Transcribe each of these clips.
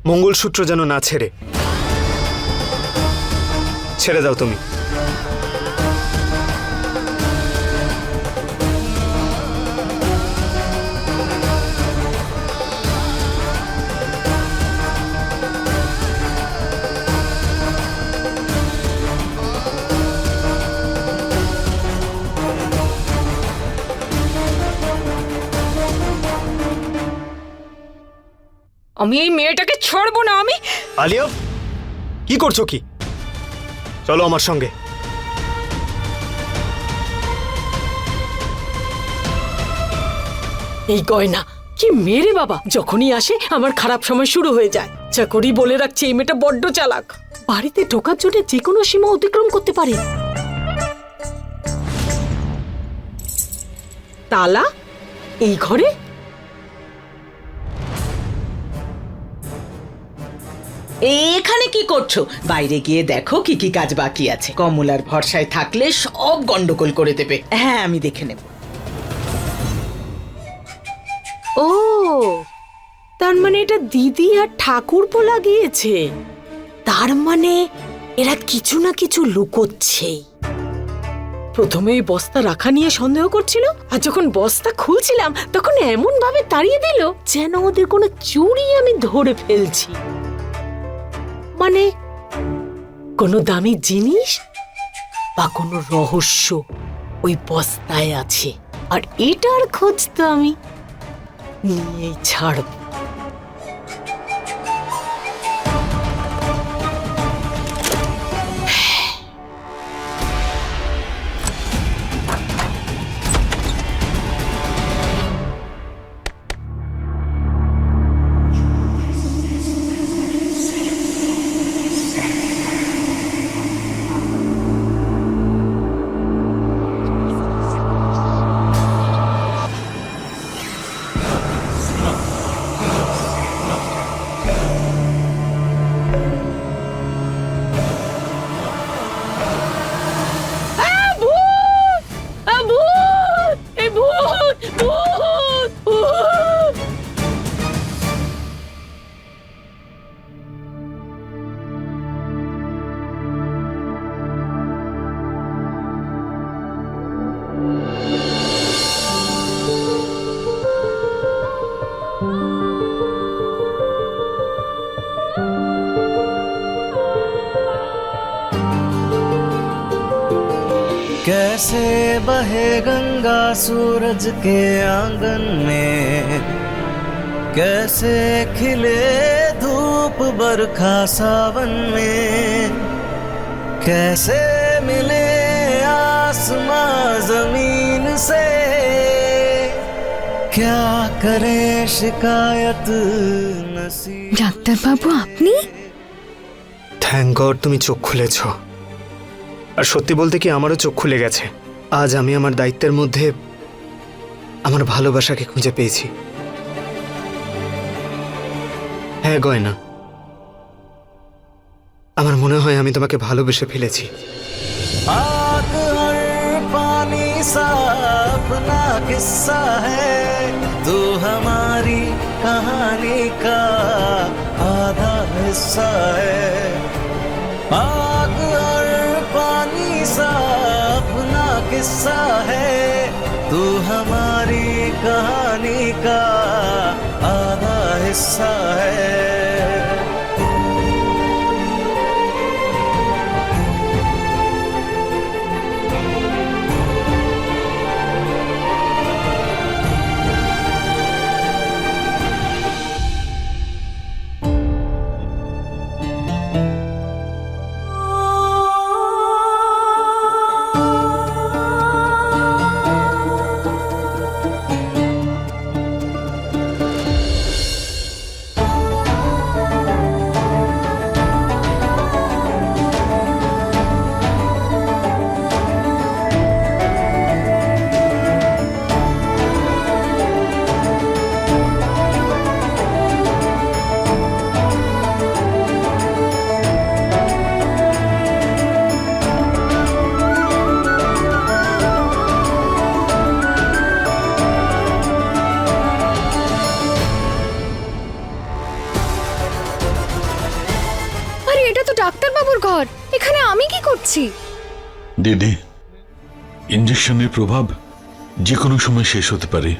মঙ্গলসূত্র যেন না ছেড়ে। ছেড়ে দাও তুমি। আমি এই মেয়েটাকে ছাড়বো না। আমি আলিয়া, কি করছো কি? চলো আমার সঙ্গে। এই গয়না কি মেরে বাবা, যখনই আসে আমার খারাপ সময় শুরু হয়ে যায়। চাকরি বলে রাখছে এই মেয়েটা বড্ড চালাক। বাড়িতে ঢোকার জন্য যে কোনো সীমা অতিক্রম করতে পারে। তালা এই ঘরে? এখানে কি করছো? বাইরে গিয়ে দেখো কি কি কাজ বাকি আছে। কমলার ভরসায় থাকলে সব গন্ডগোল করে দেবে। হ্যাঁ, আমি দেখে নেব। ও, তার মানে এটা দিদি আর ঠাকুরপো লাগিয়েছে। তার মানে এরা কিছু না কিছু লুকোচ্ছেই। প্রথমে এই বস্তা রাখা নিয়ে সন্দেহ করছিল, আর যখন বস্তা খুলছিলাম তখন এমন ভাবে তাড়িয়ে দিল যেন ওদের কোনো চুরি আমি ধরে ফেলছি। মানে কোনো দামি জিনিস বা কোনো রহস্য ওই বস্তায় আছে, আর এটার খোঁজ তো আমি নিয়েই ছাড়ব। कैसे बहे गंगा सूरज के आंगन में, कैसे खिले धूप बरखा सावन में, कैसे मिले आसमां जमीन से, क्या करे शिकायत नसीब। ডাক্তার বাবু, আপনি? থ্যাংক গড তুমি চোখ খুলেছ। আর সত্যি বলতে কি, আমারও চোখ খুলে গেছে। আজ আমি আমার দায়িত্বের মধ্যে আমার ভালোবাসাকে খুঁজে পেয়েছি। হ্যাঁ গয়না, আমার মনে হয় আমি তোমাকে ভালোবেসে ফেলেছি। आग और पानी सा अपना किस्सा है, तू हमारी कहानी का आधा हिस्सा है। आग और पानी सा अपना किस्सा है, तू हमारी कहानी का आधा हिस्सा है। করছি। দিদি, ইঞ্জেকশনের প্রভাব যে কোনো সময় শেষ হতে পারে।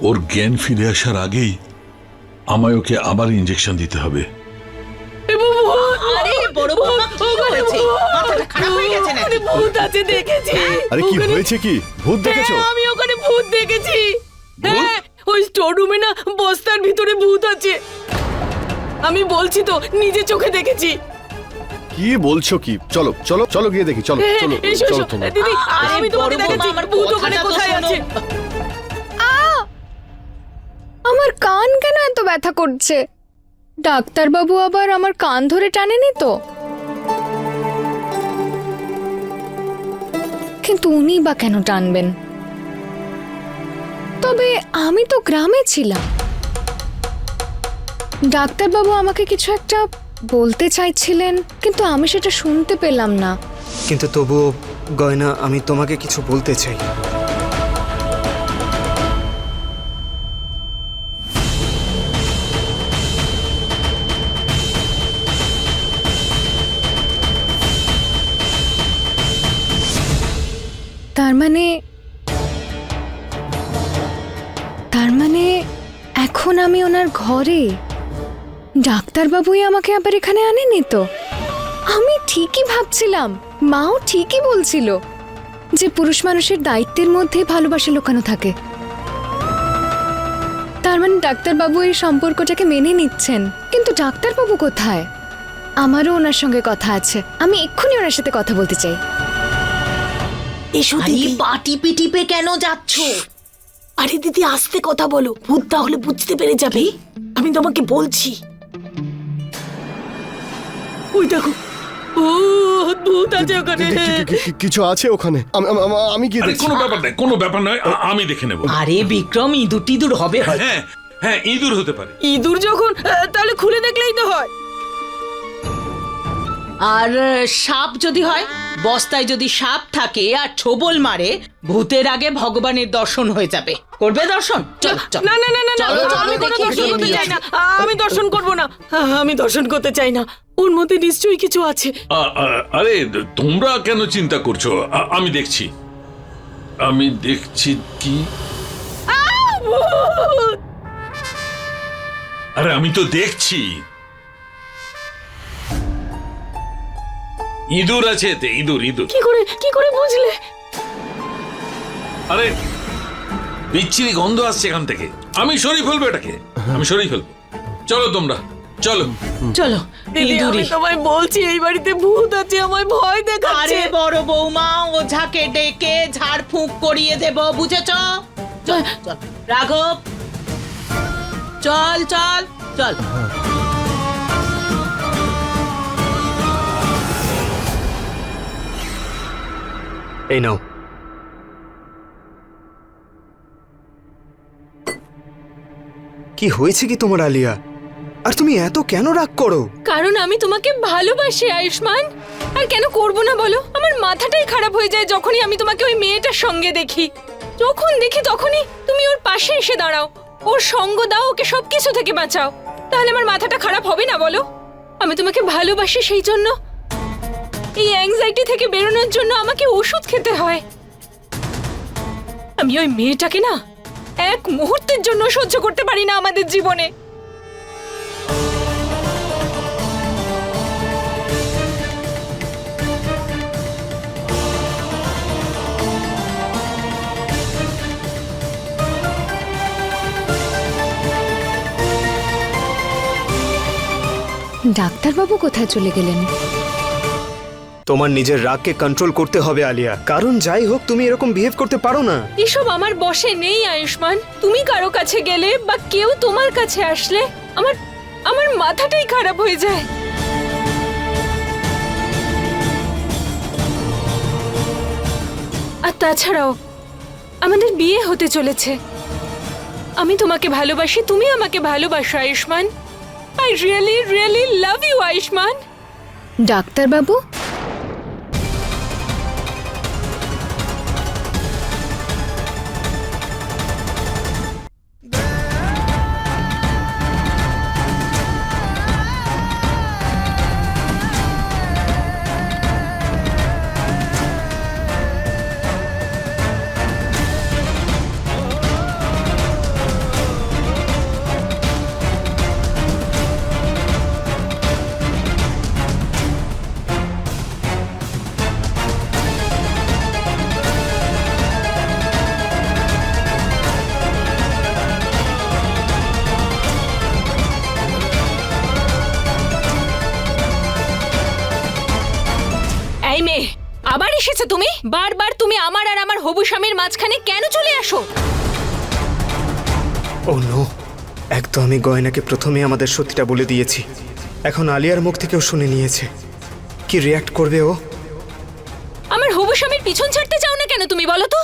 ওর জ্ঞান ফিরে আসার আগেই আমায় ওকে আবার ইঞ্জেকশন দিতে হবে। আরে বড় বৌমা কি হয়েছে? মাথাটা খারাপ হয়ে গেছে নাকি? ভূত আছে দেখেছি। আরে কি হয়েছে কি? ভূত দেখেছো? হ্যাঁ, আমি ওখানে ভূত দেখেছি। হ্যাঁ, ওই স্টোর রুমে না বস্তার ভিতরে ভূত আছে। আমি বলছি তো, নিজে চোখে দেখেছি। কি বলছো কি? চলো চলো চলো গিয়ে দেখি, চলো হ্যাঁ, চলো এসো চলো এসো। তোমরা। দিদি, আরে আমি তোমাকে বড় বৌমা, দেখেছি। আমার ভূত ওখানে কথাটা তো কোথায় শোনো। আছে? আমার কান কেন এত ব্যথা করছে? ডাক্তারবাবু আবার আমার কান ধরে টানেনি তো? কিন্তু উনি বা কেন টানবেন? তবে আমি তো গ্রামে ছিলাম। ডাক্তারবাবু আমাকে কিছু একটা বলতে চাইছিলেন, কিন্তু আমি সেটা শুনতে পেলাম না। কিন্তু তবুও গয়না, আমি তোমাকে কিছু বলতে চাই। তার মানে এখন আমি ওনার ঘরে? ডাক্তারবাবুই আমাকে আবার এখানে আনেনি তো? আমি ঠিকই ভাবছিলাম, মাও ঠিকই বলছিল যে পুরুষ মানুষের দায়িত্বের মধ্যে ভালোবাসা লুকানো থাকে। তার মানে ডাক্তারবাবু এই সম্পর্কটাকে মেনে নিচ্ছেন। কিন্তু ডাক্তারবাবু কোথায়? আমারও ওনার সঙ্গে কথা আছে, আমি এক্ষুনি ওনার সাথে কথা বলতে চাই। এসো আরে দিদি। পা টিপে টিপে কেন যাচ্ছ? আরে দিদি, আস্তে কথা বলো, ভূত তাহলে বুঝতে পেরে যাবে। আমি তোমাকে বলছি। ওই দেখো, ভূত ভূত আছে ওখানে। কিছু আছে ওখানে? আমি গিয়ে আরে দেখছি। কোনো ব্যাপার নয়, কোনো ব্যাপার নয়, আমি দেখে নেব। আরে বিক্রম, ইঁদুর টিঁদুর হবে হয়তো। হ্যাঁ হ্যাঁ, ইঁদুর হতে পারে। ইঁদুর যখন, তাহলে খুলে দেখলেই তো হয়। আর সাপ যদি হয়, বস্তায় যদি সাপ থাকে আর ছোবল মারে, ভূতের আগে ভগবানের দর্শন হয়ে যাবে। করবে দর্শন? চল চল। না না না না না, চলো, চলো, আমি কোনো দেখি দর্শন গিয়ে করতে নিয়ে চাই না। আসি। আমি দর্শন করব না। আমি দর্শন করতে চাই না। ওর মধ্যে নিশ্চয়ই কিছু আছে। আরে তোমরা কেন চিন্তা করছো? আমি দেখছি, আমি দেখছি কি। ভূত! আরে আমি তো দেখছি ইঁদুর আছে এতে, ইঁদুর ইঁদুর। কি করে বুঝলে? আরে বিচ্ছিরি গন্ধ আসছে এখান থেকে। আমি সরিয়ে ফেলবো এটাকে, আমি সরিয়ে ফেলবো। চলো তোমরা, চলো। চলো দিদি, আমি ইঁদুরই। তোমায় বলছি, এই বাড়িতে ভূত আছে, আমায় ভয় দেখাচ্ছে। আরে বড় বৌমা, ওঝাকে ডেকে ঝাড়ফুঁক করিয়ে দেব, বুঝেছ? চল চল রাঘব, চল চল চল। এই নাও। কি হয়েছে কি তোমার আলিয়া? আর তুমি এত কেন রাগ করো? কারণ আমি তোমাকে ভালোবাসি আয়ুষ্মান। আর কেন করব না বলো? আমার মাথাটাই খারাপ হয়ে যায় যখনই আমি তোমাকে ওই মেয়েটার সঙ্গে দেখি। যখন দেখি তখনই তুমি ওর পাশে এসে দাঁড়াও, ওর সঙ্গ দাও, ওকে সবকিছু থেকে বাঁচাও। তাহলে আমার মাথাটা খারাপ হবে না বলো? আমি তোমাকে ভালোবাসি, সেই জন্য এই অ্যাংজাইটি থেকে বেরোনোর জন্য আমাকে ওষুধ খেতে হয়। আমি ওই মেয়েটাকে না এক মুহূর্তের জন্য সহ্য করতে পারি না আমাদের জীবনে। ডাক্তারবাবু কোথায় চলে গেলেন? তোমার নিজের রাগকে কন্ট্রোল করতে হবে আলিয়া, কারণ যাই হোক তুমি এরকম বিহেভ করতে পারো না। এসব আমার বশে নেই আয়ুষ্মান। তুমি কারো কাছে গেলে বা কেউ তোমার কাছে আসলে আমার আমার মাথাটাই খারাপ হয়ে যায়। আর তাছাড়াও আমাদের বিয়ে হতে চলেছে। আমি তোমাকে ভালোবাসি, তুমি আমাকে ভালোবাসো Ayushman. I really really love you Ayushman. ডাক্তারবাবু, হয়েছে তুমি? বারবার তুমি আমার আর আমার হবু স্বামীর মাঝখানে কেন চলে আসো? ও নো, এক তো আমি গয়নাকে প্রথমে আমাদের সত্যিটা বলে দিয়েছি, এখন আলিয়ার মুখ থেকেও শুনে নিয়েছে। কি রিয়াক্ট করবে ও? আমার হবু স্বামীর পিছন ছাড়তে চাও না কেন তুমি বলো তো?